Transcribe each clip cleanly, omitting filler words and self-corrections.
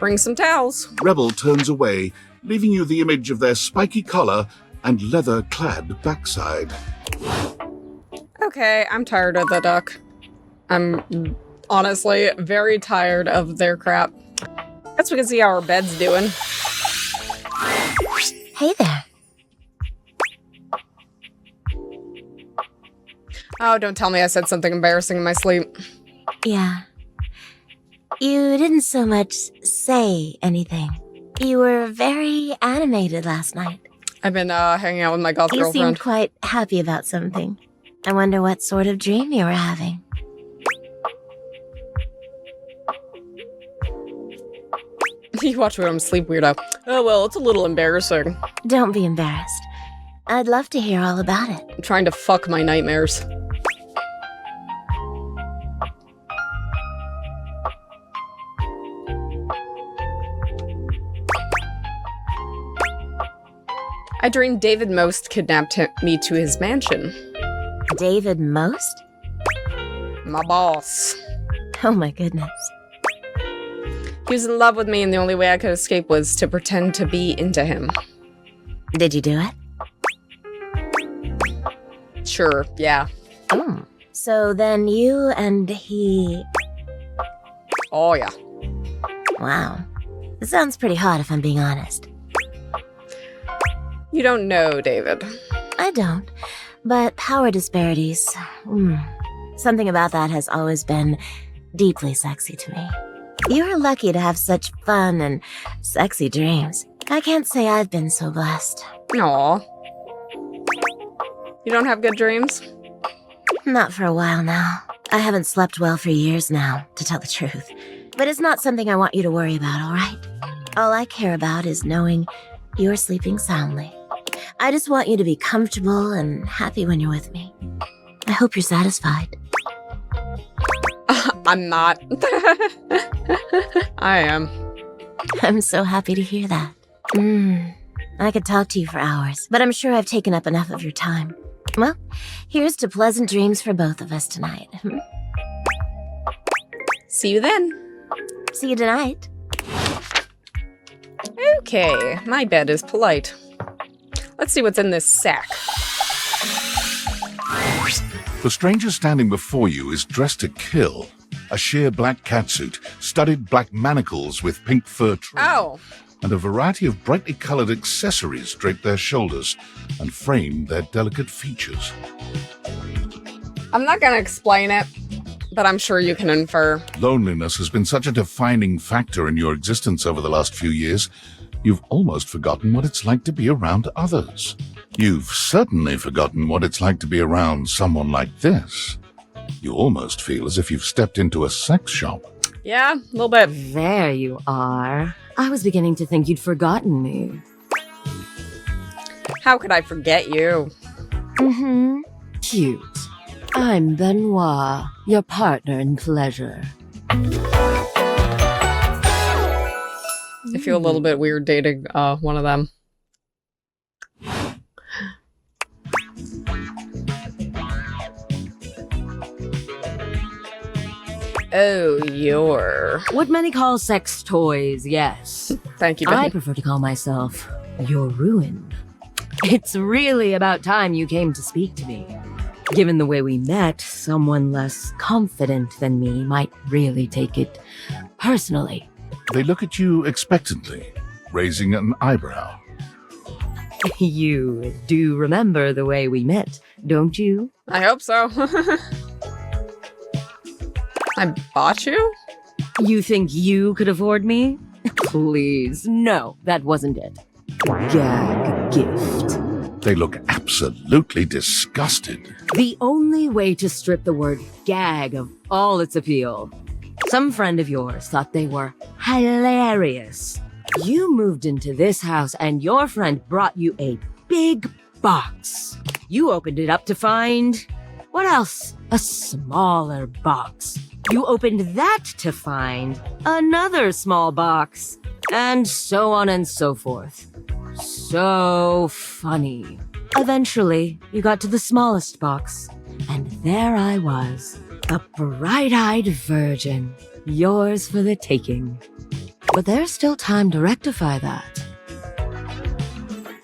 bring some towels. Rebel turns away, leaving you the image of their spiky collar and leather-clad backside. Okay, I'm tired of the duck. I'm honestly very tired of their crap. Guess we can see how our bed's doing. Hey there. Oh, don't tell me I said something embarrassing in my sleep. Yeah. You didn't so much say anything. You were very animated last night. I've been hanging out with my goth You girlfriend. seemed quite happy about something. I wonder what sort of dream you were having. You watch me when I'm asleep, weirdo. Oh well, it's a little embarrassing. Don't be embarrassed. I'd love to hear all about it. I'm trying to fuck my nightmares. I dreamed David Most kidnapped me to his mansion. David Most? My boss. Oh my goodness. He was in love with me and the only way I could escape was to pretend to be into him. Did you do it? Sure, yeah. Oh. So then you and he... Oh yeah. Wow. It sounds pretty hot if I'm being honest. You don't know, David. I don't. But power disparities... something about that has always been deeply sexy to me. You're lucky to have such fun and sexy dreams. I can't say I've been so blessed. Aw. You don't have good dreams? Not for a while now. I haven't slept well for years now, to tell the truth. But it's not something I want you to worry about, all right? All I care about is knowing you're sleeping soundly. I just want you to be comfortable and happy when you're with me. I hope you're satisfied. I'm not. I am. I'm so happy to hear that. I could talk to you for hours, but I'm sure I've taken up enough of your time. Well, here's to pleasant dreams for both of us tonight. See you then. See you tonight. Okay, my bed is polite. Let's see what's in this sack. The stranger standing before you is dressed to kill. A sheer black catsuit, studded black manacles with pink fur trim, Oh! and a variety of brightly colored accessories drape their shoulders and frame their delicate features. I'm not gonna explain it, but I'm sure you can infer. Loneliness has been such a defining factor in your existence over the last few years, you've almost forgotten what it's like to be around others. You've certainly forgotten what it's like to be around someone like this. You almost feel as if you've stepped into a sex shop. Yeah, a little bit. There you are. I was beginning to think you'd forgotten me. How could I forget you? Cute. I'm Benoit, your partner in pleasure. I feel a little bit weird dating one of them. Oh, you're... What many call sex toys, yes. Thank you, I Ben. prefer to call myself your ruin. It's really about time you came to speak to me. Given the way we met, someone less confident than me might really take it personally. They look at you expectantly, raising an eyebrow. You do remember the way we met, don't you? I hope so. I bought you? You think you could afford me? Please, no, that wasn't it. Gag gift. They look absolutely disgusted. The only way to strip the word gag of all its appeal. Some friend of yours thought they were hilarious. You moved into this house and your friend brought you a big box. You opened it up to find... what else? A smaller box. You opened that to find another small box. And so on and so forth. So funny. Eventually, you got to the smallest box. And there I was, a bright-eyed virgin, yours for the taking. But there's still time to rectify that.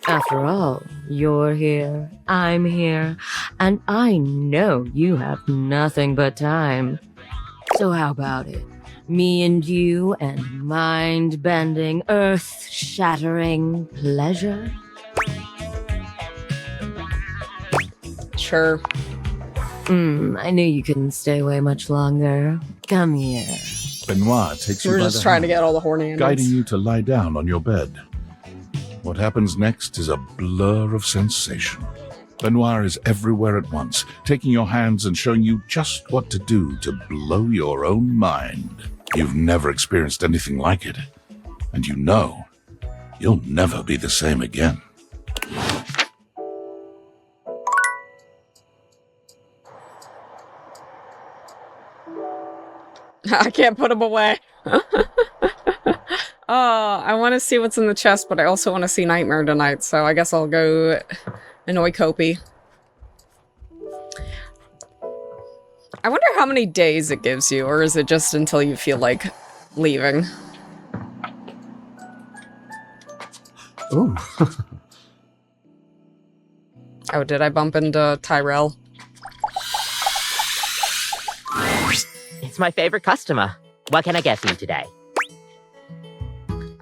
After all, you're here, I'm here, and I know you have nothing but time. So how about it? Me and you and mind-bending, earth-shattering pleasure? Sure. I knew you couldn't stay away much longer. Come here. Benoit takes you We're by just the trying to hand, get all the horny endings. guiding you to lie down on your bed. What happens next is a blur of sensation. Benoit is everywhere at once, taking your hands and showing you just what to do to blow your own mind. You've never experienced anything like it, and you know you'll never be the same again. I can't put him away. I want to see what's in the chest, but I also want to see Nightmare tonight, so I guess I'll go annoy Kopi. I wonder how many days it gives you, or is it just until you feel like leaving? Ooh. Oh, did I bump into Tyrell? It's my favorite customer. What can I get for you today?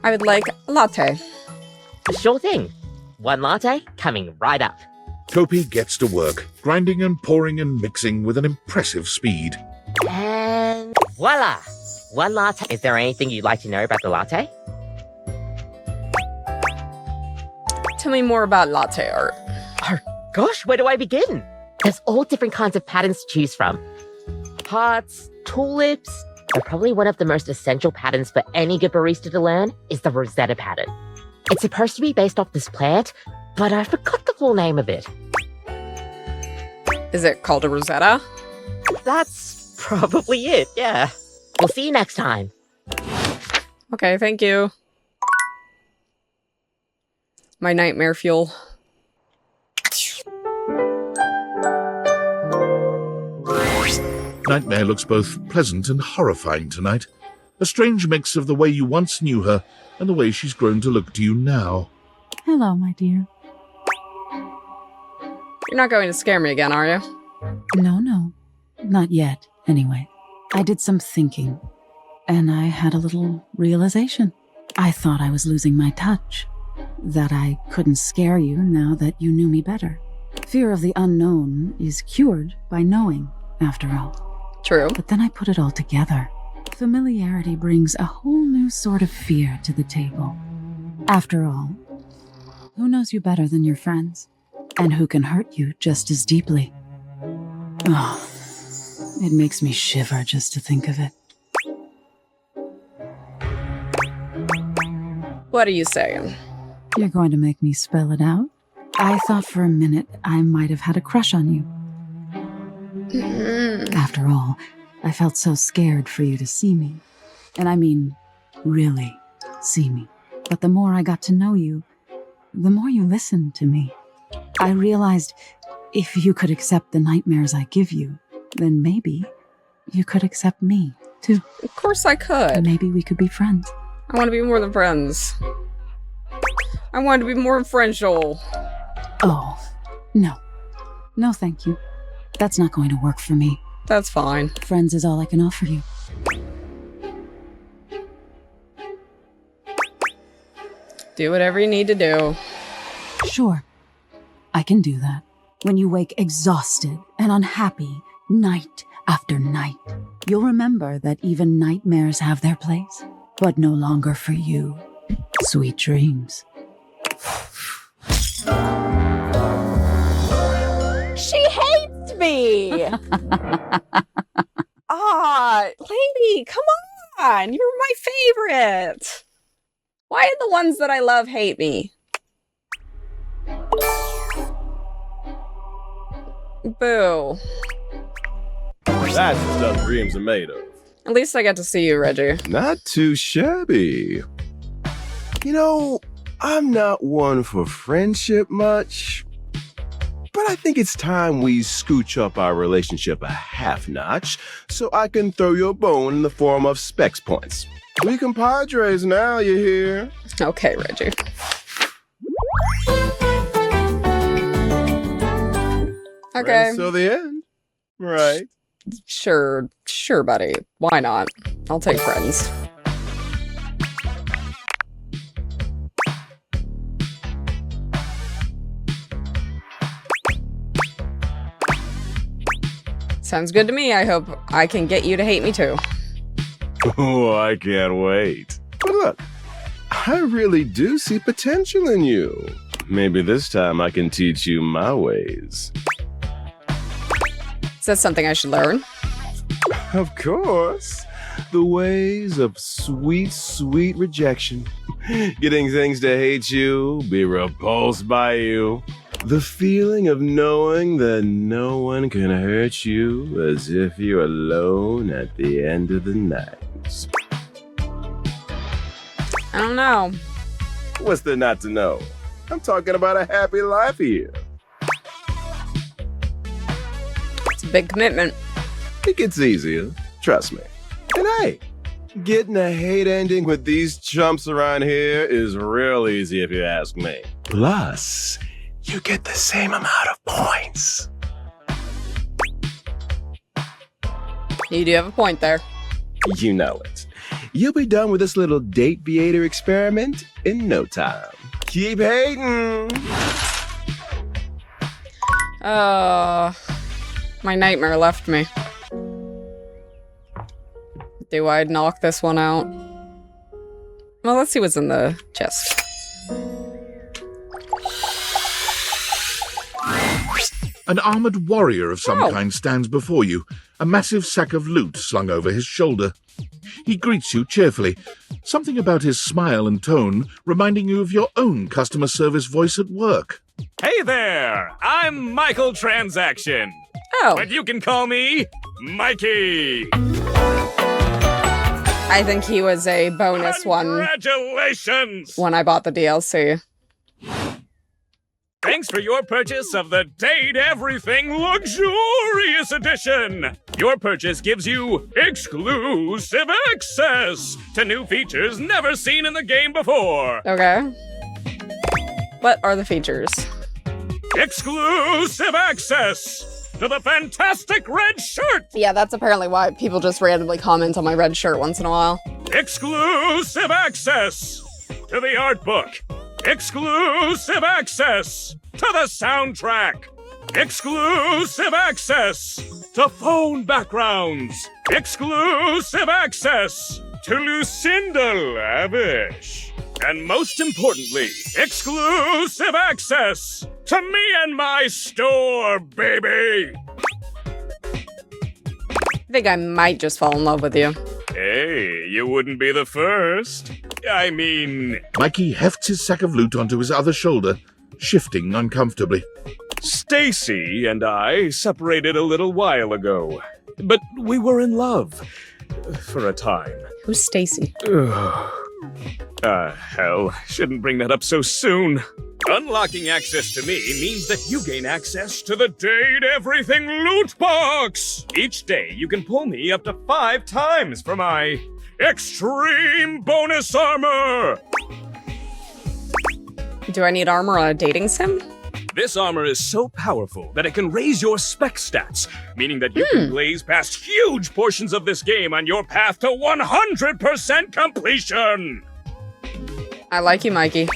I would like a latte. Sure thing. One latte coming right up. Kopi gets to work, grinding and pouring and mixing with an impressive speed. And voila! One latte. Is there anything you'd like to know about the latte? Tell me more about latte art. Gosh, where do I begin? There's all different kinds of patterns to choose from. Hearts, tulips, but probably one of the most essential patterns for any good barista to learn is the Rosetta pattern. It's supposed to be based off this plant, but I forgot the full name of it. Is it called a Rosetta? That's probably it, yeah. We'll see you next time. Okay, thank you. My nightmare fuel. Nightmare looks both pleasant and horrifying tonight. A strange mix of the way you once knew her and the way she's grown to look to you now. Hello, my dear. You're not going to scare me again, are you? No. Not yet, anyway. I did some thinking, and I had a little realization. I thought I was losing my touch. That I couldn't scare you now that you knew me better. Fear of the unknown is cured by knowing, after all. True. But then I put it all together. Familiarity brings a whole new sort of fear to the table. After all, who knows you better than your friends? And who can hurt you just as deeply? Oh, it makes me shiver just to think of it. What are you saying? You're going to make me spell it out? I thought for a minute I might have had a crush on you. After all, I felt so scared for you to see me. And I mean, really see me. But the more I got to know you, the more you listened to me. I realized if you could accept the nightmares I give you, then maybe you could accept me, too. Of course I And could. maybe we could be friends. I want to be more than friends. I want to be more than friends, Joel. Oh, no. No, thank you. That's not going to work for me. That's fine. Friends is all I can offer you. Do whatever you need to do. Sure, I can do that. When you wake exhausted and unhappy night after night, you'll remember that even nightmares have their place, but no longer for you. Sweet dreams. She hates me! Lady, come on! You're my favorite! Why do the ones that I love hate me? Boo. That's the stuff dreams are made of. At least I get to see you, Reggie. Not too shabby. You know, I'm not one for friendship much, but I think it's time we scooch up our relationship a half notch so I can throw you a bone in the form of specs points. We compadres now, you hear? Okay, Reggie. Okay. Friends till the end. Right. Sure, buddy. Why not? I'll take friends. Sounds good to me. I hope I can get you to hate me too. Oh, I can't wait. But look, I really do see potential in you. Maybe this time I can teach you my ways. Is that something I should learn? Of course. The ways of sweet, sweet rejection. Getting things to hate you, be repulsed by you. The feeling of knowing that no one can hurt you as if you're alone at the end of the night. I don't know. What's there not to know? I'm talking about a happy life here. It's a big commitment. It gets easier, trust me. And hey, getting a hate ending with these chumps around here is real easy if you ask me. Plus, you get the same amount of points. You do have a point there. You know it. You'll be done with this little date beater experiment in no time. Keep hating. My nightmare left me. Do I knock this one out? Well, let's see what's in the chest. An armored warrior of some kind stands before you, a massive sack of loot slung over his shoulder. He greets you cheerfully, something about his smile and tone reminding you of your own customer service voice at work. Hey there! I'm Michael Transaction. Oh. But you can call me Mikey. I think he was a bonus one Congratulations! when I bought the DLC. Thanks for your purchase of the Date Everything Luxurious Edition! Your purchase gives you exclusive access to new features never seen in the game before! Okay. What are the features? Exclusive access to the fantastic red shirt! Yeah, that's apparently why people just randomly comment on my red shirt once in a while. Exclusive access to the art book! Exclusive access to the soundtrack! Exclusive access to phone backgrounds! Exclusive access to Lucinda Lavish! And most importantly, exclusive access to me and my store, baby! I think I might just fall in love with you. Hey, you wouldn't be the first. I mean... Mikey hefts his sack of loot onto his other shoulder, shifting uncomfortably. Stacy and I separated a little while ago, but we were in love for a time. Who's Stacy? Hell, shouldn't bring that up so soon. Unlocking access to me means that you gain access to the Date Everything loot box! Each day, you can pull me up to 5 times for my extreme bonus armor! Do I need armor on a dating sim? This armor is so powerful that it can raise your spec stats, meaning that you can blaze past huge portions of this game on your path to 100% completion! I like you, Mikey.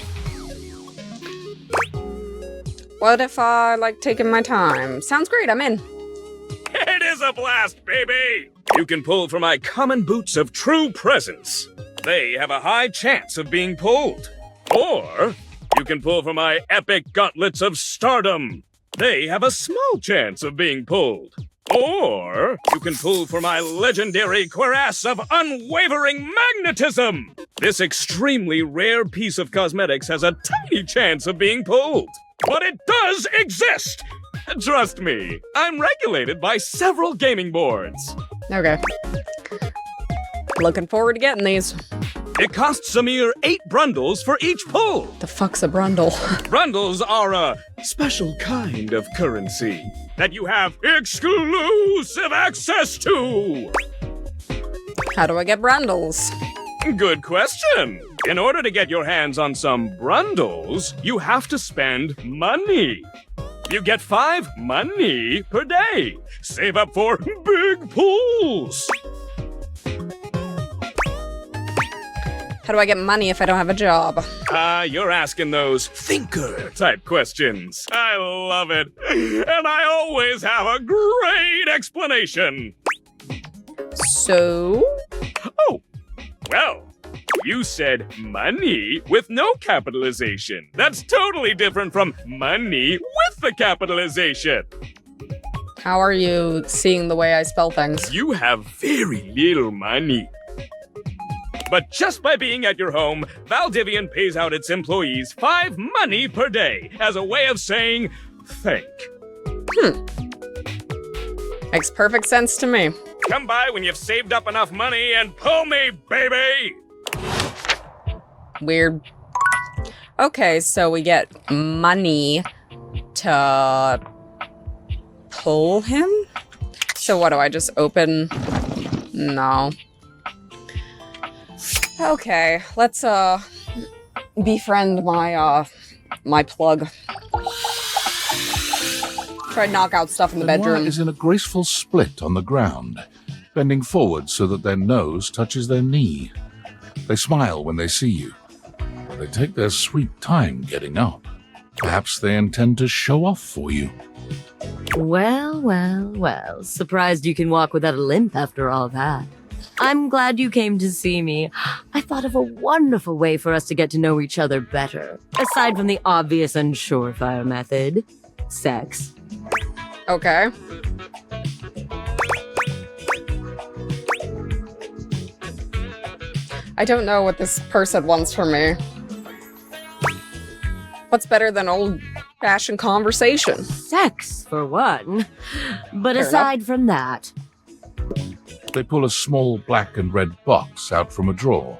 What if I like taking my time? Sounds great, I'm in. It is a blast, baby! You can pull from my common boots of true presence. They have a high chance of being pulled. Or you can pull from my epic gauntlets of stardom. They have a small chance of being pulled. Or you can pull for my legendary cuirass of unwavering magnetism. This extremely rare piece of cosmetics has a tiny chance of being pulled. But it does exist! Trust me, I'm regulated by several gaming boards. Okay. Looking forward to getting these. It costs a mere 8 brundles for each pull. The fuck's a brundle? Brundles are a special kind of currency that you have exclusive access to. How do I get brundles? Good question. In order to get your hands on some brundles, you have to spend money. You get 5 money per day. Save up for big pools. How do I get money if I don't have a job? You're asking those thinker-type questions. I love it. And I always have a great explanation. So? Oh, well, you said money with no capitalization. That's totally different from money with the capitalization. How are you seeing the way I spell things? You have very little money. But just by being at your home, Valdivian pays out its employees 5 money per day as a way of saying thank. Makes perfect sense to me. Come by when you've saved up enough money and pull me, baby! Weird. Okay, so we get money to pull him? So what, do I just open? No. Okay, let's befriend my plug. Try to knock out stuff in the Benoit bedroom. is in a graceful split on the ground, bending forward so that their nose touches their knee. They smile when they see you. They take their sweet time getting up. Perhaps they intend to show off for you. Well, well, well. Surprised you can walk without a limp after all that. I'm glad you came to see me. I thought of a wonderful way for us to get to know each other better. Aside from the obvious and surefire method, sex. Okay. I don't know what this person wants from me. What's better than old-fashioned conversation? Sex, for one. But Fair aside from that, They pull a small black and red box out from a drawer.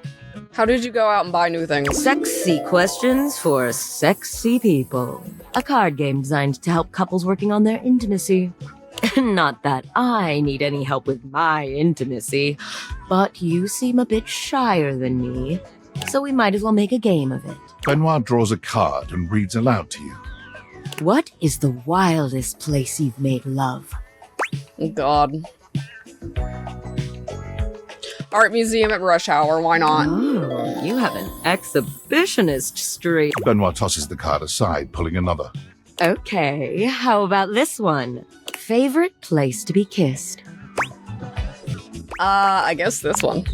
How did you go out and buy new things? sexy questions for sexy people. A card game designed to help couples working on their intimacy. Not that I need any help with my intimacy, but you seem a bit shyer than me, so we might as well make a game of it. Benoit draws a card and reads aloud to you. What is the wildest place you've made love? God. Art museum at rush hour, why not? Oh, you have an exhibitionist streak. Benoit tosses the card aside, pulling another. Okay, how about this one? Favorite place to be kissed? I guess this one.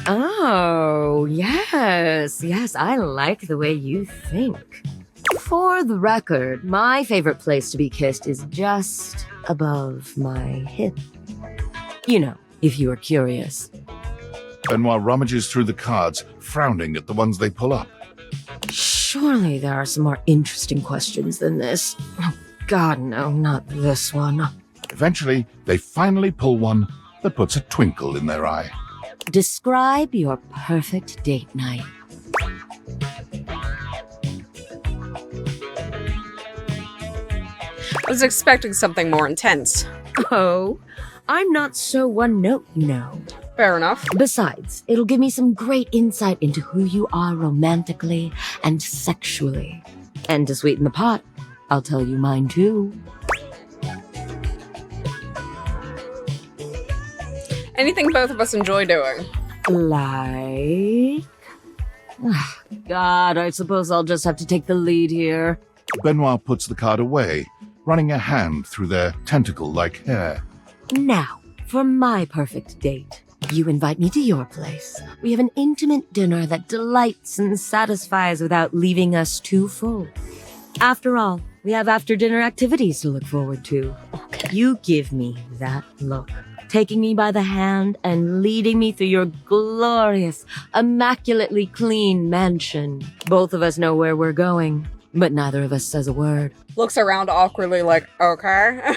Oh, yes, I like the way you think. For the record, my favorite place to be kissed is just above my hip. You know, if you are curious. Benoit rummages through the cards, frowning at the ones they pull up. Surely there are some more interesting questions than this. Oh, God, no, not this one. Eventually, they finally pull one that puts a twinkle in their eye. Describe your perfect date night. I was expecting something more intense. Oh, I'm not so one note, you know. Fair enough. Besides, it'll give me some great insight into who you are romantically and sexually. And to sweeten the pot, I'll tell you mine too. Anything both of us enjoy doing. Like... God, I suppose I'll just have to take the lead here. Benoit puts the card away, running a hand through their tentacle-like hair. Now, for my perfect date. You invite me to your place. We have an intimate dinner that delights and satisfies without leaving us too full. After all, we have after-dinner activities to look forward to. Okay. You give me that look, taking me by the hand and leading me through your glorious, immaculately clean mansion. Both of us know where we're going, but neither of us says a word. Looks around awkwardly like, okay.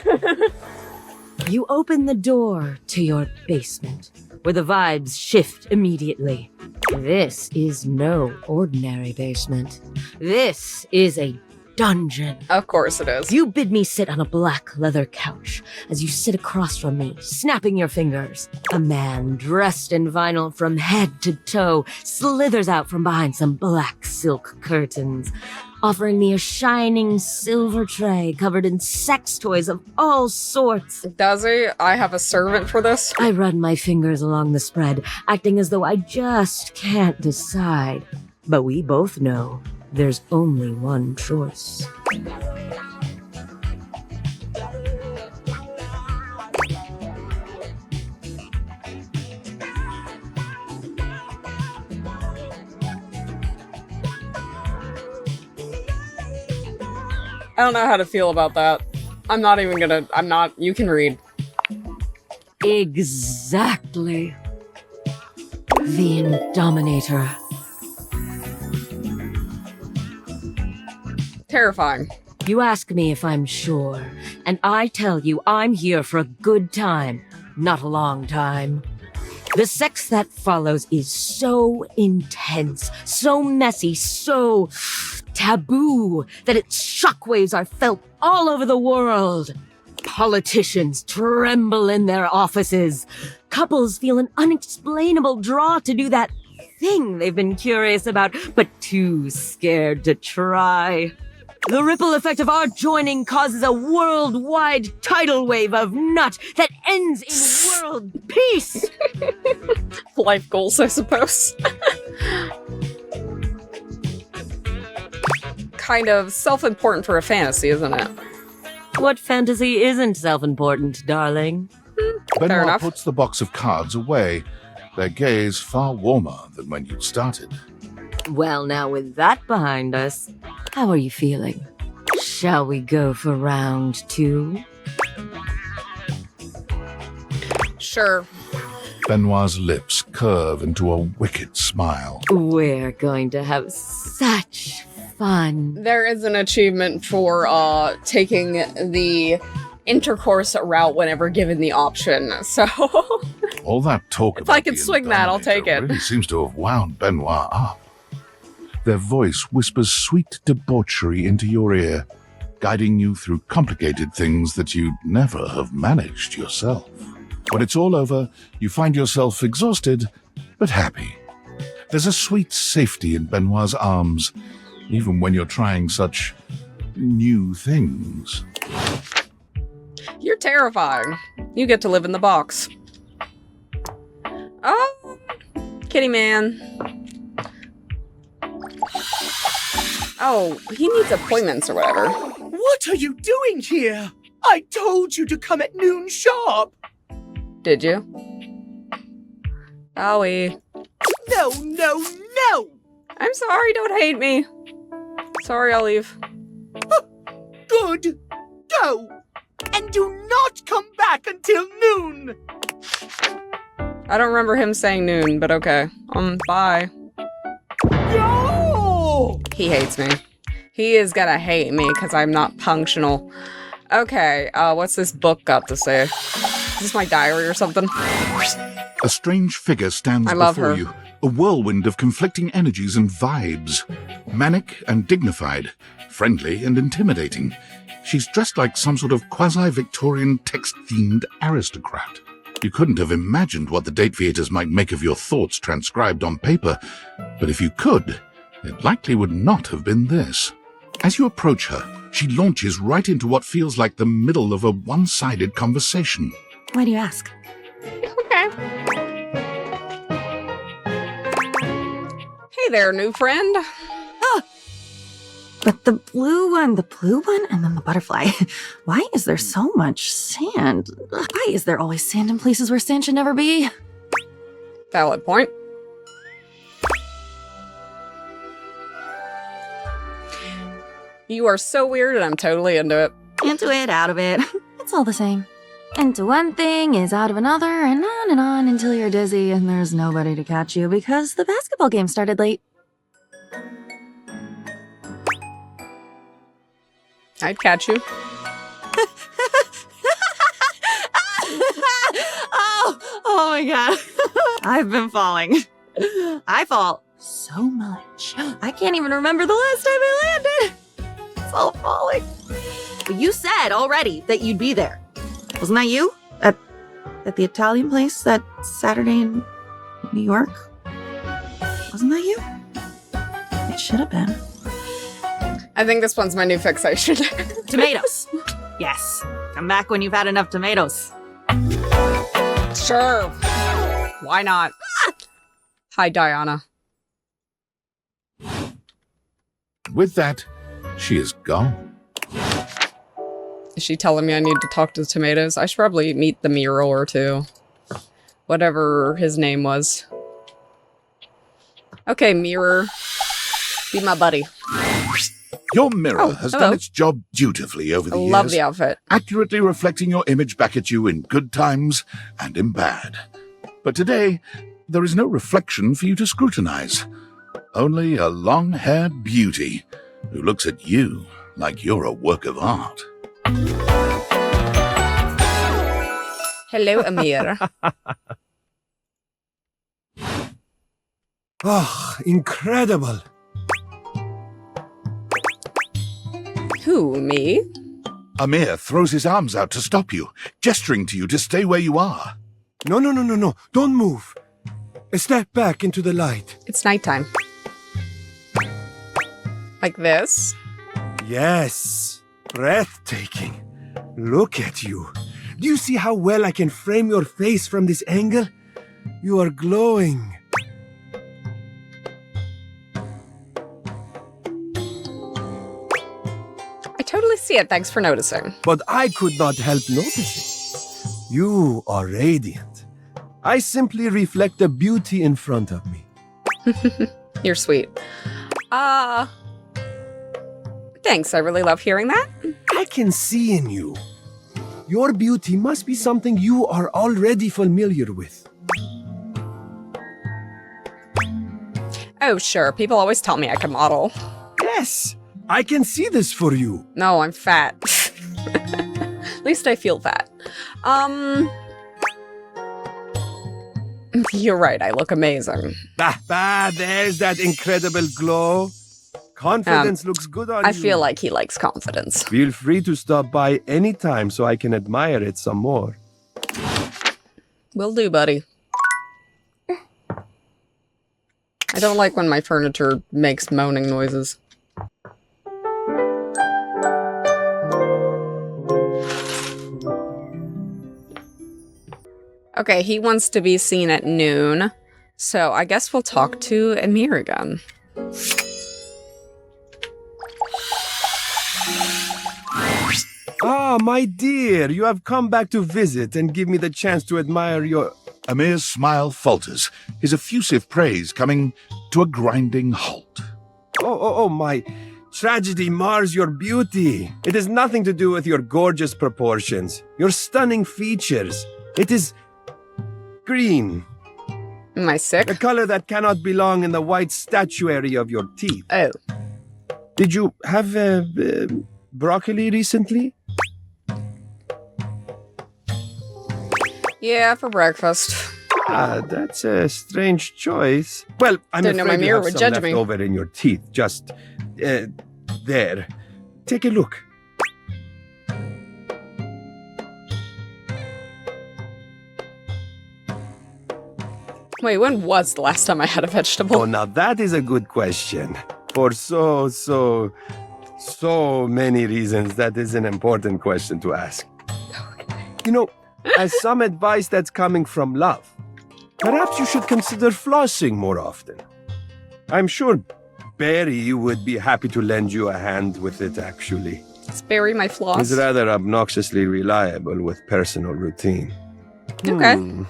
You open the door to your basement, where the vibes shift immediately. This is no ordinary basement. This is a dungeon. Of course it is. You bid me sit on a black leather couch as you sit across from me, snapping your fingers. A man dressed in vinyl from head to toe slithers out from behind some black silk curtains, offering me a shining silver tray covered in sex toys of all sorts. Does he? I have a servant for this. I run my fingers along the spread, acting as though I just can't decide. But we both know there's only one choice. I don't know how to feel about that. I'm not, you can read. Exactly. The Indominator. Terrifying. You ask me if I'm sure, and I tell you I'm here for a good time, not a long time. The sex that follows is so intense, so messy, so taboo that its shockwaves are felt all over the world. Politicians tremble in their offices. Couples feel an unexplainable draw to do that thing they've been curious about, but too scared to try. The ripple effect of our joining causes a worldwide tidal wave of nut that ends in world peace. Life goals, I suppose. Kind of self-important for a fantasy, isn't it? What fantasy isn't self-important, darling? Fair Benoit enough. puts the box of cards away, their gaze far warmer than when you started. Well, now with that behind us, how are you feeling? Shall we go for round 2? Sure. Benoit's lips curve into a wicked smile. We're going to have such fun. There is an achievement for taking the intercourse route whenever given the option, so... All that talk If about I could the swing that, I'll take Indominator it. really seems to have wound Benoit up. Their voice whispers sweet debauchery into your ear, guiding you through complicated things that you'd never have managed yourself. When it's all over, you find yourself exhausted, but happy. There's a sweet safety in Benoit's arms, even when you're trying such new things. You're terrifying. You get to live in the box. Oh, kitty man. Oh, he needs appointments or whatever. What are you doing here? I told you to come at noon sharp. Did you? Owie. No, no, no! I'm sorry, don't hate me. Sorry, I'll leave. Good. Go! And do not come back until noon! I don't remember him saying noon, but okay. Bye. No! He hates me. He is gonna hate me because I'm not punctual. Okay, what's this book got to say? Is this my diary or something? A strange figure stands I love before her. you, a whirlwind of conflicting energies and vibes. Manic and dignified, friendly and intimidating. She's dressed like some sort of quasi-Victorian text-themed aristocrat. You couldn't have imagined what the date theaters might make of your thoughts transcribed on paper, but if you could, it likely would not have been this. As you approach her, she launches right into what feels like the middle of a one-sided conversation. Why do you ask? Okay. Hey there, new friend. But the blue one, and then the butterfly. Why is there so much sand? Why is there always sand in places where sand should never be? Valid point. You are so weird and I'm totally into it. Into it, out of it. It's all the same. Into one thing is out of another, and on until you're dizzy and there's nobody to catch you because the basketball game started late. I'd catch you. Oh my god. I've been falling. I fall so much. I can't even remember the last time I landed. It's all falling. But you said already that you'd be there. Wasn't that you? At the Italian place that Saturday in New York? Wasn't that you? It should have been. I think this one's my new fixation. Tomatoes. Yes. Come back when you've had enough tomatoes. Sure. Why not? Hi, Diana. With that, she is gone. Is she telling me I need to talk to the tomatoes? I should probably meet the Miro or two. Whatever his name was. Okay, mirror. Be my buddy. Your mirror has hello. done its job dutifully over the I years. love the outfit. Accurately reflecting your image back at you in good times and in bad. But today, there is no reflection for you to scrutinize. Only a long-haired beauty who looks at you like you're a work of art. Hello, Amir. Oh, incredible. Who, me? Amir throws his arms out to stop you, gesturing to you to stay where you are. No. Don't move. Step back into the light. It's nighttime. Like this? Yes. Breathtaking. Look at you. Do you see how well I can frame your face from this angle? You are glowing. I totally see it. Thanks for noticing. But I could not help noticing. You are radiant. I simply reflect the beauty in front of me. You're sweet. Thanks. I really love hearing that. I can see in you. Your beauty must be something you are already familiar with. Oh, sure. People always tell me I can model. Yes, I can see this for you. No, I'm fat. At least I feel fat. You're right. I look amazing. There's that incredible glow. Confidence looks good on you. I feel like he likes confidence. Feel free to stop by anytime so I can admire it some more. Will do, buddy. I don't like when my furniture makes moaning noises. Okay, he wants to be seen at noon, so I guess we'll talk to Amir again. Ah, my dear, you have come back to visit and give me the chance to admire your... Amir's smile falters, his effusive praise coming to a grinding halt. Oh, my tragedy mars your beauty. It has nothing to do with your gorgeous proportions, your stunning features. It is green. Am I sick? A color that cannot belong in the white statuary of your teeth. Oh. Did you have broccoli recently? Yeah, for breakfast. That's a strange choice. Well, I'm Didn't know my afraid you mirror have would some judge left me. over in your teeth. Just there. Take a look. Wait, when was the last time I had a vegetable? Oh, now that is a good question. For so many reasons, that is an important question to ask. You know, as some advice that's coming from love, perhaps you should consider flossing more often. I'm sure Barry would be happy to lend you a hand with it, actually. Let's bury my floss. He's rather obnoxiously reliable with personal routine. Okay.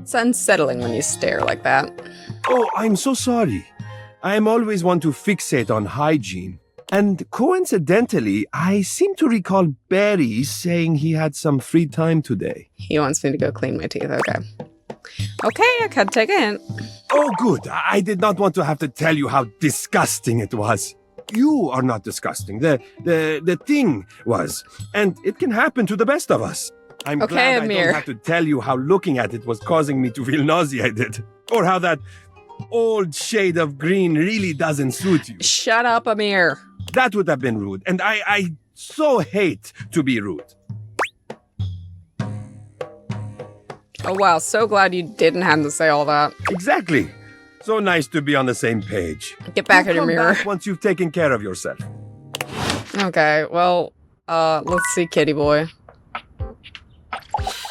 It's unsettling when you stare like that. Oh, I'm so sorry. I'm always one to fixate on hygiene. And coincidentally, I seem to recall Barry saying he had some free time today. He wants me to go clean my teeth. Okay. Okay, I could take a hint. Oh, good. I did not want to have to tell you how disgusting it was. You are not disgusting. The thing was. And it can happen to the best of us. I'm glad Amir. I don't have to tell you how looking at it was causing me to feel nauseated. Or how that old shade of green really doesn't suit you. Shut up, Amir. That would have been rude, and I so hate to be rude. Oh wow, so glad you didn't have to say all that. Exactly. So nice to be on the same page. Get back You in your come mirror. back once you've taken care of yourself. Okay, well, let's see Kitty Boy.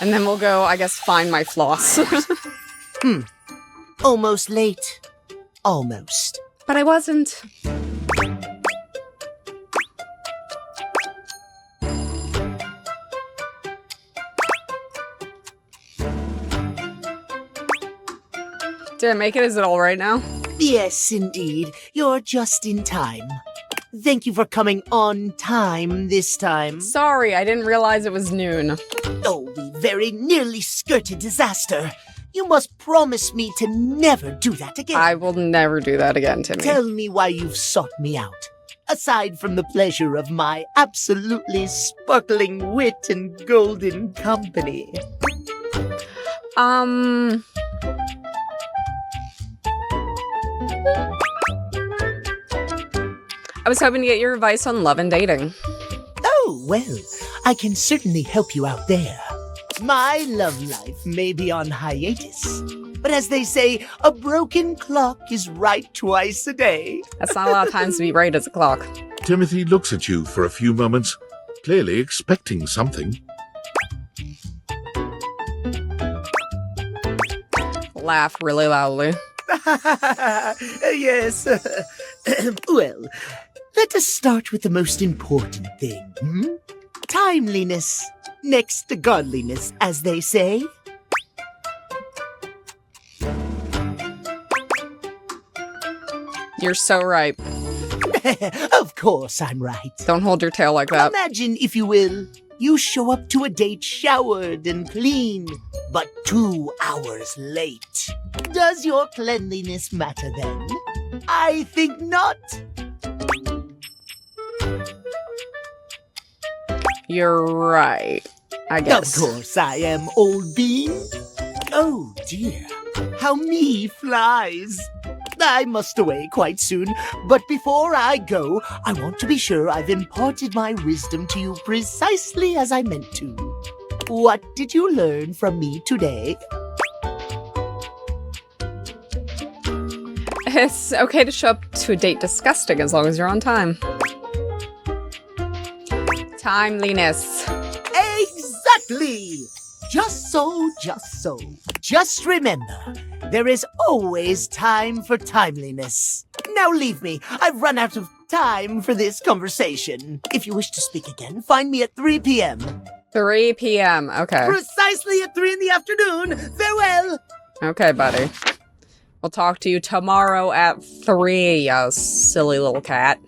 And then we'll go, I guess, find my floss. Almost late. Almost. But I wasn't. Did I make it? Is it all right now? Yes, indeed. You're just in time. Thank you for coming on time this time. Sorry, I didn't realize it was noon. Oh, we very nearly skirted disaster. You must promise me to never do that again. I will never do that again, Timmy. Tell me why you've sought me out. Aside from the pleasure of my absolutely sparkling wit and golden company. I was hoping to get your advice on love and dating. Oh, well, I can certainly help you out there. My love life may be on hiatus, but as they say, a broken clock is right twice a day. That's not a lot of times to be right as a clock. Timothy looks at you for a few moments, clearly expecting something. Laugh really loudly. Yes. Well, let us start with the most important thing. Timeliness. Next to godliness, as they say. You're so right. Of course I'm right. Don't hold your tail like that. Imagine, if you will, you show up to a date showered and clean, but 2 hours late. Does your cleanliness matter then? I think not. You're right, I guess. Of course I am, old bean. Oh dear, how me flies. I must away quite soon, but before I go, I want to be sure I've imparted my wisdom to you precisely as I meant to. What did you learn from me today? It's okay to show up to a date disgusting as long as you're on time. Timeliness. Exactly! Just so, just so. Just remember, there is always time for timeliness. Now leave me. I've run out of time for this conversation. If you wish to speak again, find me at 3 p.m. 3 p.m. Okay. Precisely at 3 in the afternoon. Farewell! Okay, buddy. We'll talk to you tomorrow at 3, you silly little cat.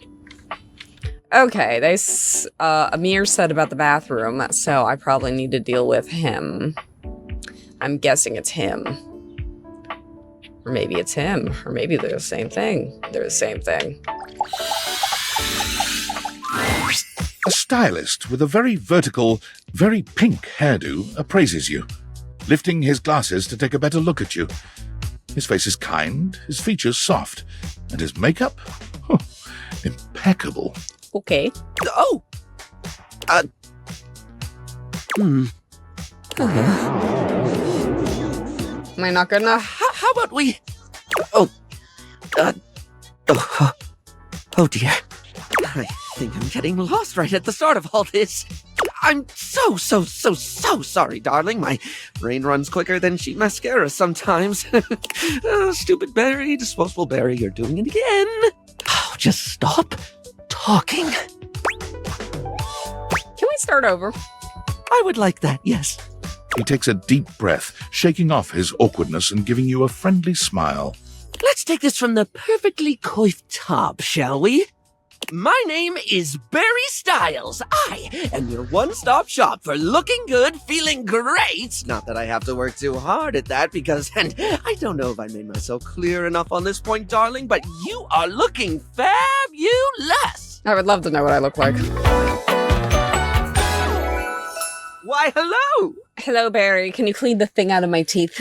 Okay, Amir said about the bathroom, so I probably need to deal with him. I'm guessing it's him. Or maybe it's him. Or maybe they're the same thing. They're the same thing. A stylist with a very vertical, very pink hairdo appraises you, lifting his glasses to take a better look at you. His face is kind, his features soft, and his makeup? Oh, impeccable. Okay. Oh! Am I not good enough? How about we... Oh dear. I think I'm getting lost right at the start of all this. I'm so sorry, darling. My brain runs quicker than cheap mascara sometimes. Oh, stupid Barry, disposable Barry, you're doing it again. Oh, just stop talking. Can we start over? I would like that, yes. He takes a deep breath, shaking off his awkwardness and giving you a friendly smile. Let's take this from the perfectly coiffed top, shall we? My name is Barry Styles. I am your one-stop shop for looking good, feeling great. Not that I have to work too hard at that because, and I don't know if I made myself clear enough on this point, darling, but you are looking fabulous. I would love to know what I look like. Why, hello. Hello, Barry. Can you clean the thing out of my teeth?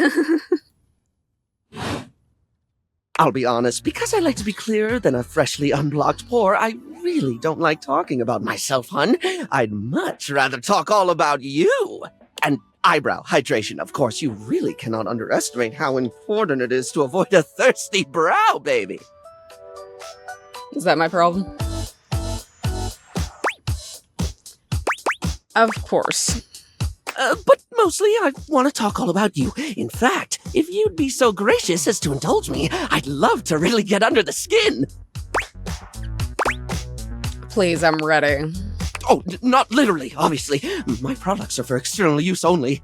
I'll be honest, because I like to be clearer than a freshly unblocked pore, I really don't like talking about myself, hun. I'd much rather talk all about you. And eyebrow hydration, of course. You really cannot underestimate how important it is to avoid a thirsty brow, baby. Is that my problem? Of course. But mostly I want to talk all about you. In fact, if you'd be so gracious as to indulge me, I'd love to really get under the skin. Please, I'm ready. Oh, not literally, obviously. My products are for external use only.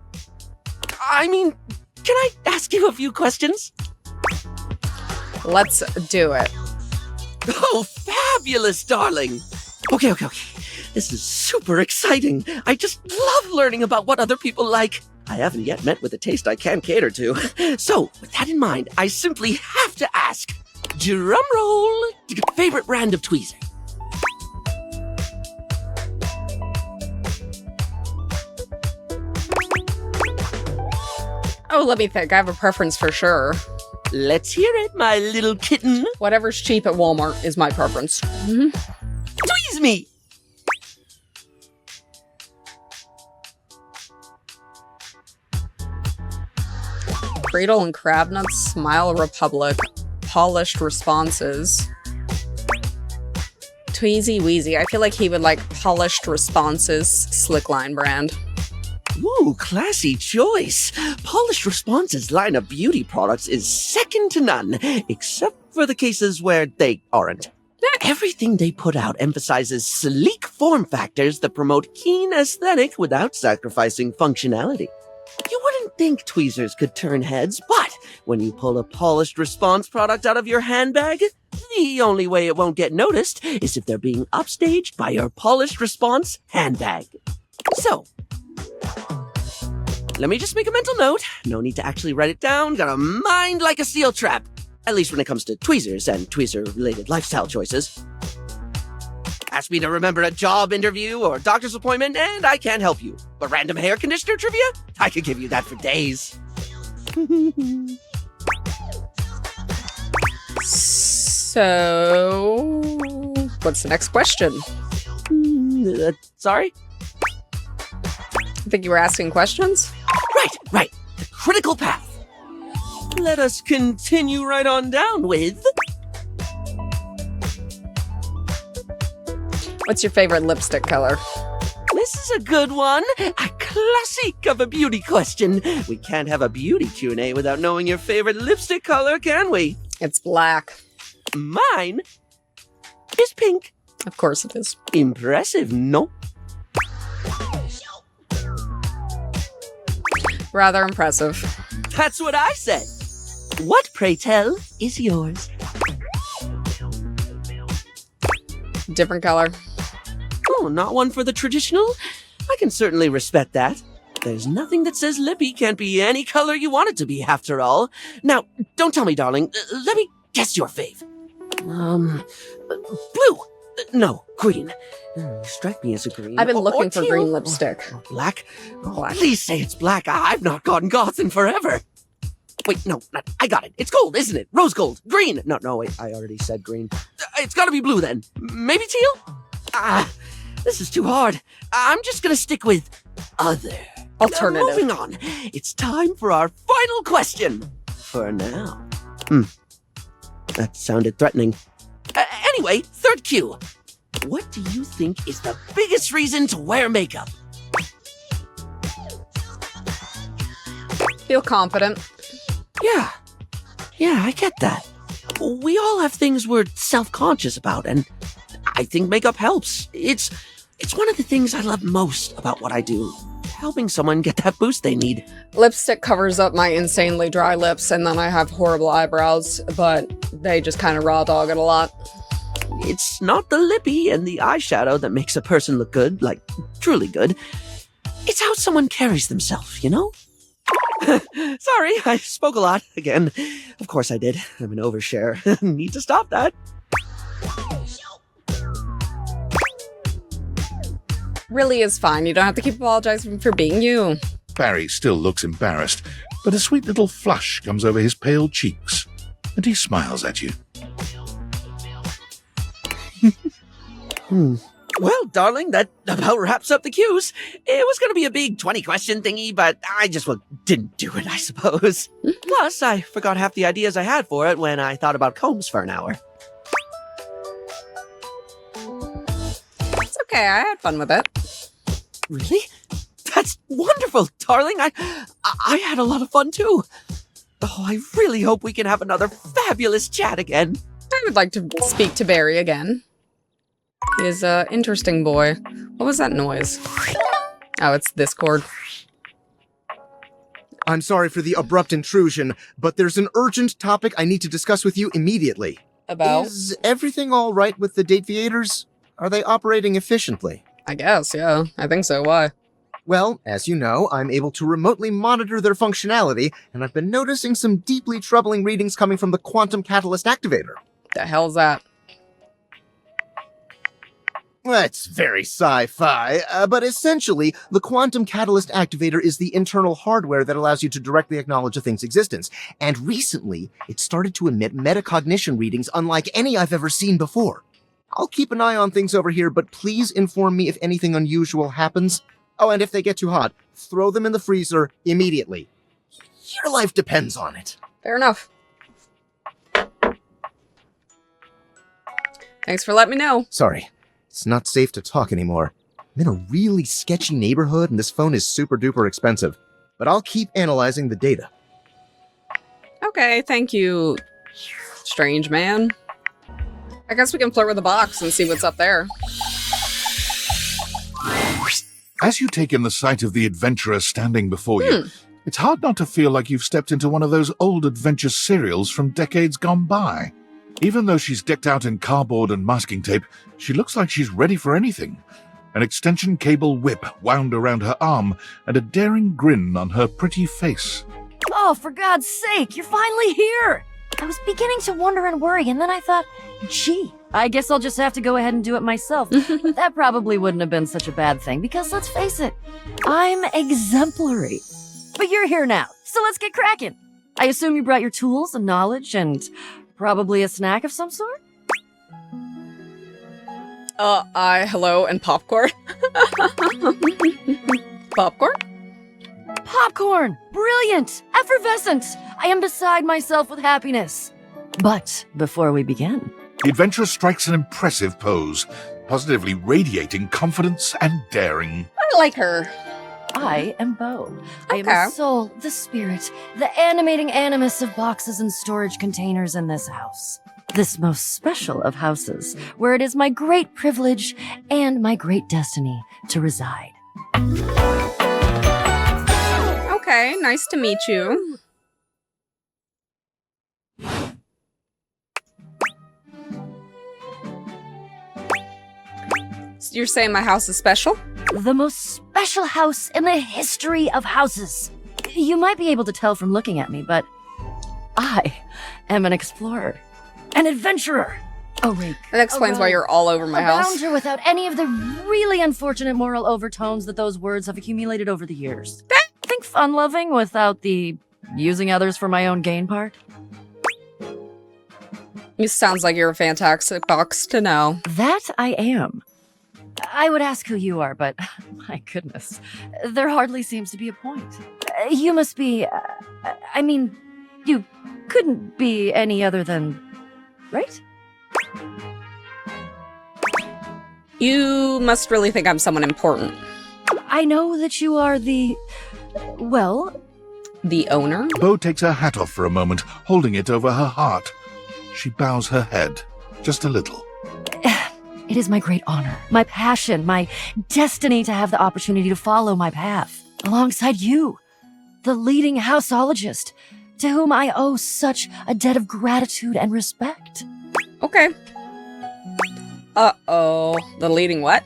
I mean, can I ask you a few questions? Let's do it. Oh, fabulous, darling. Okay. This is super exciting. I just love learning about what other people like. I haven't yet met with a taste I can cater to. So, with that in mind, I simply have to ask, drum roll, favorite brand of tweezer? Oh, let me think. I have a preference for sure. Let's hear it, my little kitten. Whatever's cheap at Walmart is my preference. Tweeze me! Cradle and Crab Nuts, Smile Republic, Polished Responses. Tweezy Weezy. I feel like he would like Polished Responses, Slickline brand. Ooh, classy choice. Polished Responses line of beauty products is second to none, except for the cases where they aren't. Everything they put out emphasizes sleek form factors that promote keen aesthetic without sacrificing functionality. You wouldn't think tweezers could turn heads, but when you pull a Polished Response product out of your handbag, the only way it won't get noticed is if they're being upstaged by your Polished Response handbag. So, let me just make a mental note. No need to actually write it down. Got a mind like a steel trap. At least when it comes to tweezers and tweezer-related lifestyle choices. Ask me to remember a job interview or doctor's appointment, and I can't help you. But random hair conditioner trivia? I could give you that for days. So, what's the next question? Sorry? I think you were asking questions? Right. The critical path. Let us continue right on down with... What's your favorite lipstick color? This is a good one. A classic of a beauty question. We can't have a beauty Q&A without knowing your favorite lipstick color, can we? It's black. Mine is pink. Of course it is. Impressive, no? Rather impressive. That's what I said. What, pray tell, is yours? Different color. Oh, not one for the traditional? I can certainly respect that. There's nothing that says lippy can't be any color you want it to be, after all. Now, don't tell me, darling. Let me guess your fave. Blue. No, green. Strike me as a green. I've been looking for teal. green lipstick. Black? Oh, Black. please say it's black. I've not gone goth in forever. Wait, no, I got it. It's gold, isn't it? Rose gold. Green. No, wait, I already said green. It's gotta be blue then. Maybe teal? This is too hard. I'm just gonna stick with other. Alternative. Moving on. It's time for our final question. For now. That sounded threatening. Anyway, third cue. What do you think is the biggest reason to wear makeup? Feel confident. Yeah, I get that. We all have things we're self-conscious about, and I think makeup helps. It's one of the things I love most about what I do. Helping someone get that boost they need. Lipstick covers up my insanely dry lips, and then I have horrible eyebrows, but they just kind of raw dog it a lot. It's not the lippy and the eyeshadow that makes a person look good, like, truly good. It's how someone carries themselves, you know? Sorry, I spoke a lot again. Of course I did. I'm an overshare. Need to stop that. Really is fine. You don't have to keep apologizing for being you. Barry still looks embarrassed, but a sweet little flush comes over his pale cheeks. and he smiles at you. Well, darling, that about wraps up the cues. It was going to be a big 20-question thingy, but I just didn't do it, I suppose. Plus, I forgot half the ideas I had for it when I thought about combs for an hour. It's okay, I had fun with it. Really? That's wonderful, darling. I had a lot of fun, too. Oh, I really hope we can have another fabulous chat again. I would like to speak to Barry again. He is an interesting boy. What was that noise? Oh, it's this cord. I'm sorry for the abrupt intrusion, but there's an urgent topic I need to discuss with you immediately. About? Is everything all right with the Dateviators? Are they operating efficiently? I guess, yeah. I think so. Why? Well, as you know, I'm able to remotely monitor their functionality, and I've been noticing some deeply troubling readings coming from the Quantum Catalyst Activator. The hell's that? That's very sci-fi, but essentially, the Quantum Catalyst Activator is the internal hardware that allows you to directly acknowledge a thing's existence. And recently, it started to emit metacognition readings unlike any I've ever seen before. I'll keep an eye on things over here, but please inform me if anything unusual happens. Oh, and if they get too hot, throw them in the freezer immediately. Your life depends on it. Fair enough. Thanks for letting me know. Sorry. It's not safe to talk anymore. I'm in a really sketchy neighborhood and this phone is super duper expensive. But I'll keep analyzing the data. Okay, thank you, strange man. I guess we can flirt with the box and see what's up there. As you take in the sight of the adventurer standing before you, it's hard not to feel like you've stepped into one of those old adventure serials from decades gone by. Even though she's decked out in cardboard and masking tape, she looks like she's ready for anything. An extension cable whip wound around her arm and a daring grin on her pretty face. Oh, for God's sake, you're finally here! I was beginning to wonder and worry, and then I thought, gee, I guess I'll just have to go ahead and do it myself. That probably wouldn't have been such a bad thing, because let's face it, I'm exemplary. But you're here now, so let's get cracking. I assume you brought your tools and knowledge and probably a snack of some sort? Hello, and popcorn. Popcorn? Popcorn! Brilliant! Effervescent! I am beside myself with happiness. But before we begin... The adventurer strikes an impressive pose, positively radiating confidence and daring. I like her. I am Bo. I am Okay. the soul, the spirit, the animating animus of boxes and storage containers in this house. This most special of houses, where it is my great privilege and my great destiny to reside. Okay, nice to meet you. So you're saying my house is special? The most special house in the history of houses. You might be able to tell from looking at me, but I am an explorer, an adventurer, a rake. That explains why you're all over my a house. bounder without any of the really unfortunate moral overtones that those words have accumulated over the years. Think fun-loving without the using others for my own gain part? It sounds like you're a fantastic box to know. That I am. I would ask who you are, but my goodness, there hardly seems to be a point. You must be, I mean, you couldn't be any other than, right? You must really think I'm someone important. I know that you are the, well... The owner? Bo takes her hat off for a moment, holding it over her heart. She bows her head, just a little. It is my great honor, my passion, my destiny to have the opportunity to follow my path, alongside you, the leading houseologist, to whom I owe such a debt of gratitude and respect. Okay. Uh-oh. The leading what?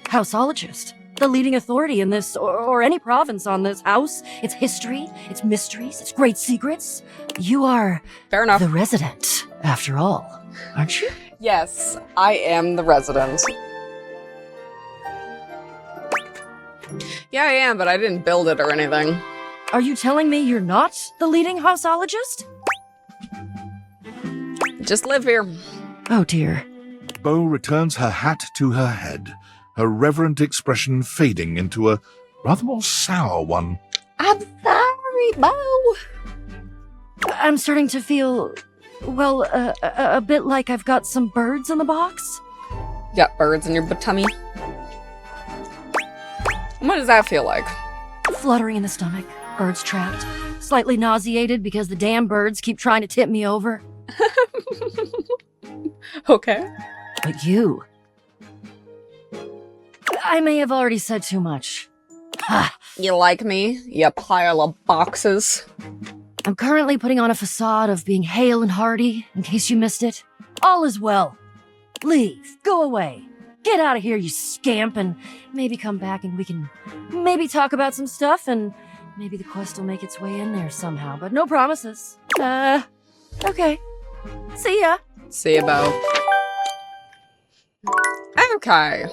Houseologist. The leading authority in this, or any province on this house, its history, its mysteries, its great secrets. You are Fair enough. the resident, after all, aren't you? Yes, I am the resident. Yeah, I am, but I didn't build it or anything. Are you telling me you're not the leading houseologist? Just live here. Oh dear. Bo returns her hat to her head, her reverent expression fading into a rather more sour one. I'm sorry, Bo. I'm starting to feel, well, a bit like I've got some birds in the box. You got birds in your tummy? What does that feel like? Fluttering in the stomach, birds trapped, slightly nauseated because the damn birds keep trying to tip me over. Okay. But you... I may have already said too much. You like me, you pile of boxes? I'm currently putting on a facade of being hale and hearty, in case you missed it. All is well. Leave. Go away. Get out of here, you scamp, and maybe come back and we can maybe talk about some stuff, and maybe the quest will make its way in there somehow, but no promises. Okay. See ya. See you, Bo. Okay.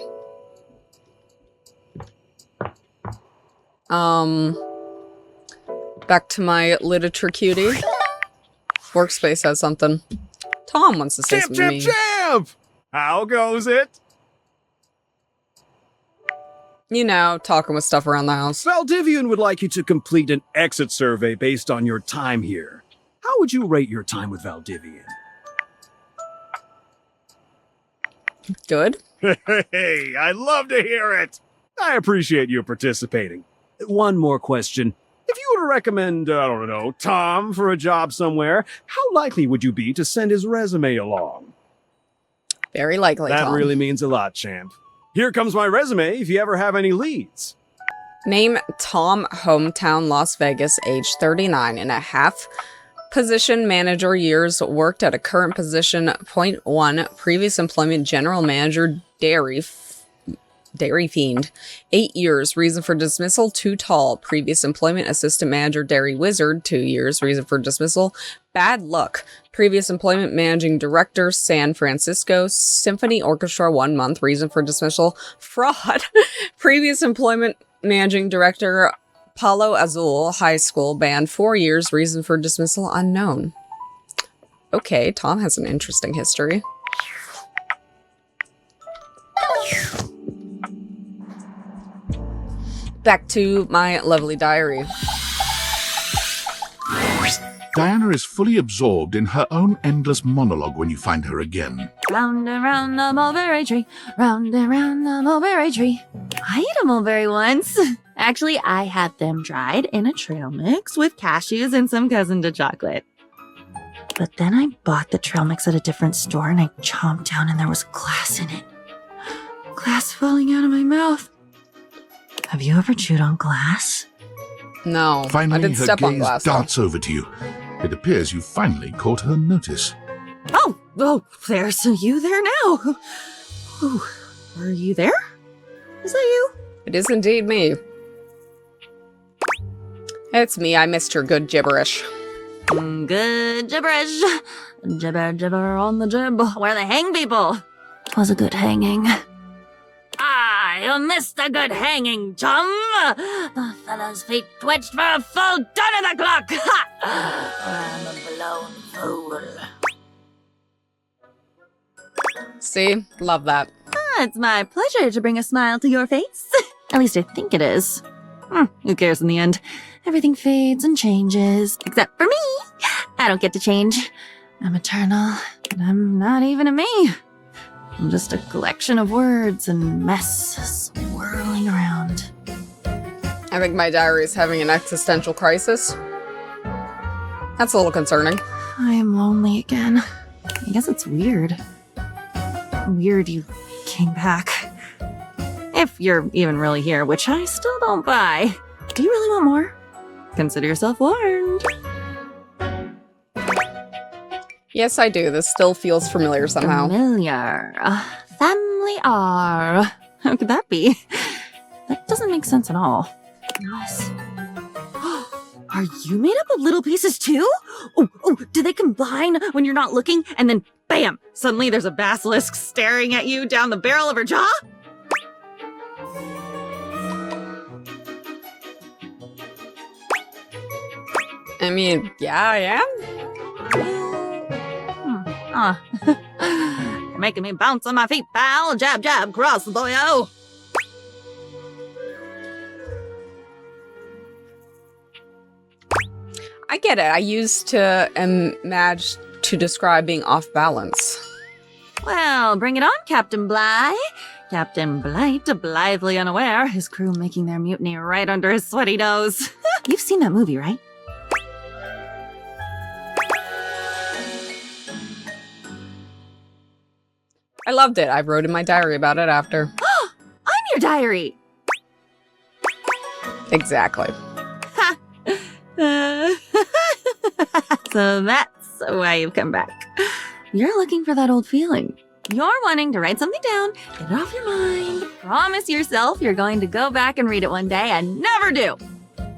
Back to my literature cutie. Workspace has something. Tom wants to say something to me. Champ! How goes it? You know, talking with stuff around the house. Valdivian would like you to complete an exit survey based on your time here. How would you rate your time with Valdivian? Good. Hey, I love to hear it. I appreciate you participating. One more question. If you were to recommend, I don't know, Tom for a job somewhere, how likely would you be to send his resume along? Very likely, That Tom. really means a lot, champ. Here comes my resume if you ever have any leads. Name Tom, hometown Las Vegas, age 39 and a half. Position manager, years worked at a current position, 0.1. Previous employment, general manager, dairy fiend, 8 years. Reason for dismissal, too tall. Previous employment, assistant manager, dairy wizard, 2 years. Reason for dismissal, bad luck. Previous employment, managing director, San Francisco Symphony Orchestra, 1 month. Reason for dismissal, fraud. Previous employment, managing director, Palo Azul High School Band, 4 years. Reason for dismissal, unknown. Okay, Tom has an interesting history. Back to my lovely diary. Diana is fully absorbed in her own endless monologue when you find her again. Round and round the mulberry tree, round and round the mulberry tree. I ate a mulberry once. Actually, I had them dried in a trail mix with cashews and some cousin to chocolate. But then I bought the trail mix at a different store and I chomped down and there was glass in it. Glass falling out of my mouth. Have you ever chewed on glass? No, I Finally, did her step on gaze glass. though. darts over to you. It appears you finally caught her notice. Oh, there's you there now. Oh, are you there? Is that you? It is indeed me. It's me. I missed your good gibberish. Good gibberish. Gibber, gibber on the jib. Where the hang people? 'Twas a good hanging. You missed a good hanging, chum. The fellow's feet twitched for a full ton of the clock. Ha! I'm a blown fool. See? Love that. It's my pleasure to bring a smile to your face. At least I think it is. Who cares in the end? Everything fades and changes. Except for me. I don't get to change. I'm eternal. And I'm not even a me. I'm just a collection of words and mess swirling around. I think my diary is having an existential crisis. That's a little concerning. I am lonely again. I guess it's weird. Weird you came back. If you're even really here, which I still don't buy. Do you really want more? Consider yourself warned. Yes, I do. This still feels familiar somehow. Familiar. Familiar. How could that be? That doesn't make sense at all. Unless... Are you made up of little pieces too? Oh, do they combine when you're not looking? And then, bam! Suddenly there's a basilisk staring at you down the barrel of her jaw? I mean, yeah, I am. You're making me bounce on my feet, pal. Jab, jab, cross the boyo. I get it. I used to imagine to describe being off balance. Well, bring it on, Captain Bligh. Captain Blight, blithely unaware, his crew making their mutiny right under his sweaty nose. You've seen that movie, right? I loved it. I wrote in my diary about it after. I'm your diary. Exactly. So that's why you've come back. You're looking for that old feeling. You're wanting to write something down, get it off your mind, promise yourself you're going to go back and read it one day and never do.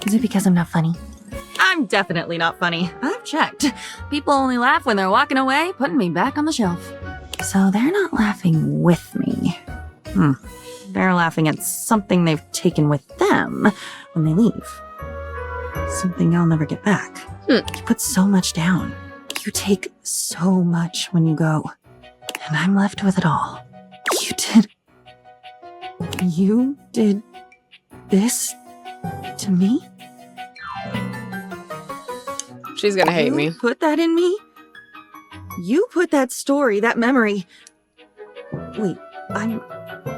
Is it because I'm not funny? I'm definitely not funny. I've checked. People only laugh when they're walking away, putting me back on the shelf. So they're not laughing with me. They're laughing at something they've taken with them when they leave. Something I'll never get back. You put so much down. You take so much when you go. And I'm left with it all. You did this to me? She's gonna hate me. You put that in me? You put that story, that memory. Wait, I'm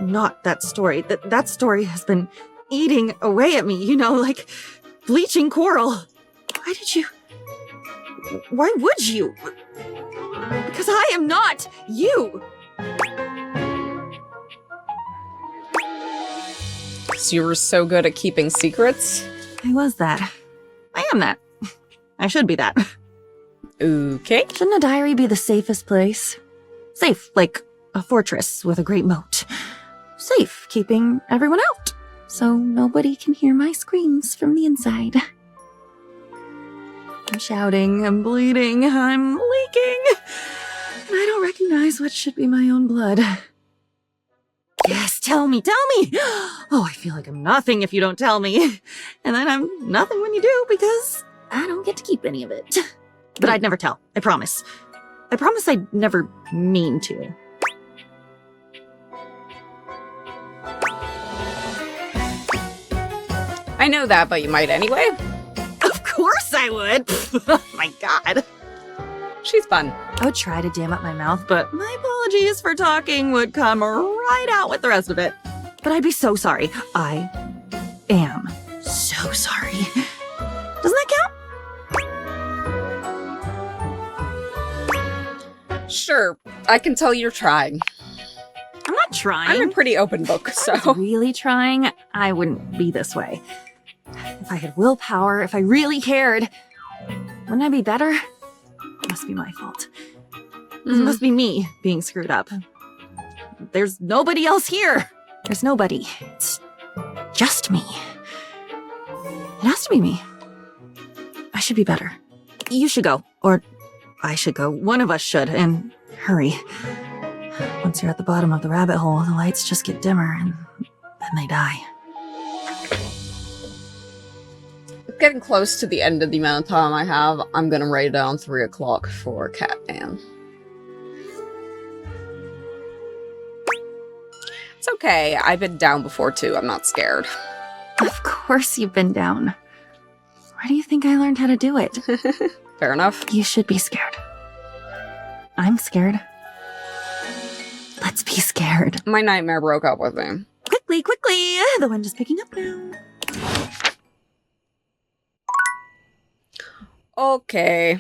not that story. That story has been eating away at me, like bleaching coral. Why would you? Because I am not you. So you were so good at keeping secrets? I was that. I am that. I should be that. Okay. Shouldn't a diary be the safest place? Safe, like a fortress with a great moat. Safe, keeping everyone out, so nobody can hear my screams from the inside. I'm shouting, I'm bleeding, I'm leaking. And I don't recognize what should be my own blood. Yes, tell me! Oh, I feel like I'm nothing if you don't tell me. And then I'm nothing when you do because I don't get to keep any of it. But I'd never tell, I promise. I promise I'd never mean to. I know that, but you might anyway. Of course I would! Oh my god. She's fun. I would try to dam up my mouth, but my apologies for talking would come right out with the rest of it. But I'd be so sorry. I am so sorry. Doesn't that count? Sure, I can tell you're trying. I'm not trying. I'm a pretty open book, If I so. was really trying, I wouldn't be this way. If I had willpower, if I really cared, wouldn't I be better? It must be my fault. It must be me being screwed up. There's nobody else here. There's nobody. It's just me. It has to be me. I should be better. You should go. Or I should go. One of us should. And hurry. Once you're at the bottom of the rabbit hole, the lights just get dimmer and then they die. Getting close to the end of the amount of time I have. I'm gonna write down 3 o'clock for Catman. It's okay. I've been down before too. I'm not scared. Of course you've been down. Where do you think I learned how to do it? Fair enough. You should be scared. I'm scared. Let's be scared. My nightmare broke up with me. Quickly, quickly! The wind is picking up now. Okay.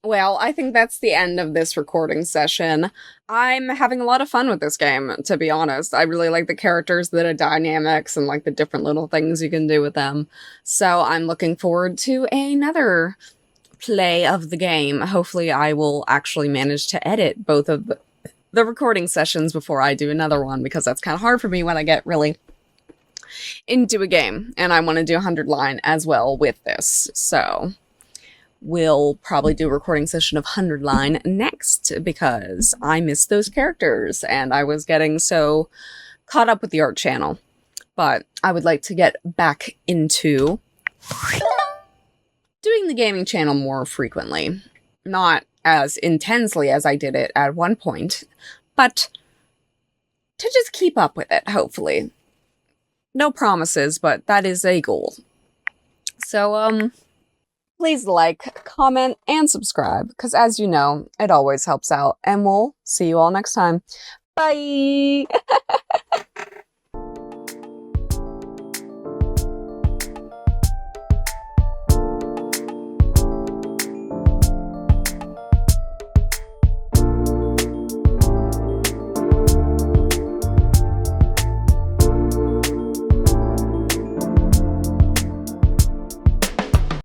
Well, I think that's the end of this recording session. I'm having a lot of fun with this game, to be honest. I really like the characters, the dynamics, and like the different little things you can do with them. So I'm looking forward to another play of the game. Hopefully I will actually manage to edit both of the recording sessions before I do another one, because that's kind of hard for me when I get really into a game. And I want to do 100 line as well with this. So we'll probably do a recording session of 100 line next, because I miss those characters and I was getting so caught up with the art channel. But I would like to get back into doing the gaming channel more frequently. Not as intensely as I did it at one point, but to just keep up with it, hopefully. No promises, but that is a goal. So, please like, comment, and subscribe, because as you know, it always helps out, and we'll see you all next time. Bye!